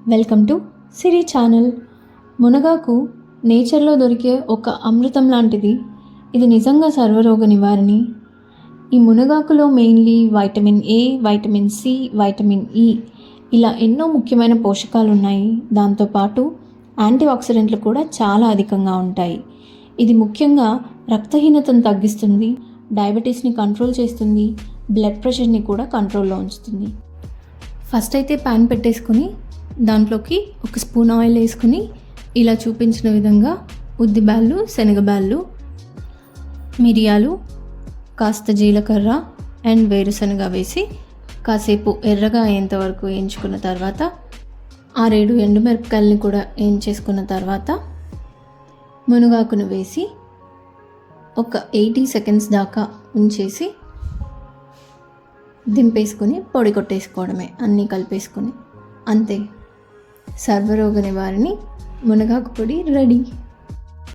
Welcome to Siri channel. మునగాకు నేచర్లో దొరికే ఒక అమృతం లాంటిది. ఇది నిజంగా సర్వరోగ నివారణి. ఈ మునగాకులో mainly vitamin A, vitamin C, vitamin E ఇలా ఎన్నో ముఖ్యమైన పోషకాలు ఉన్నాయి. దాంతోపాటు యాంటీ ఆక్సిడెంట్లు కూడా చాలా అధికంగా ఉంటాయి. ఇది ముఖ్యంగా రక్తహీనతను తగ్గిస్తుంది, డయాబెటీస్ని కంట్రోల్ చేస్తుంది, బ్లడ్ ప్రెషర్ని కూడా కంట్రోల్లో ఉంచుతుంది. ఫస్ట్ అయితే ప్యాన్ పెట్టేసుకొని దాంట్లోకి ఒక స్పూన్ ఆయిల్ వేసుకుని ఇలా చూపించిన విధంగా ఉద్దిబ్యాళ్ళు, శనగబ్యాళ్ళు, మిరియాలు, కాస్త జీలకర్ర అండ్ వేరుశనగ వేసి కాసేపు ఎర్రగా అయ్యేంత వరకు వేయించుకున్న తర్వాత 6-7 ఎండుమిరపకాయలని కూడా వేయించేసుకున్న తర్వాత మునగాకును వేసి ఒక 80 సెకండ్స్ దాకా ఉంచేసి దింపేసుకొని పొడి కొట్టేసుకోవడమే. అన్నీ కలిపేసుకొని అంతే, సర్వరోగ నివారణి మునగాకు పొడి రెడీ.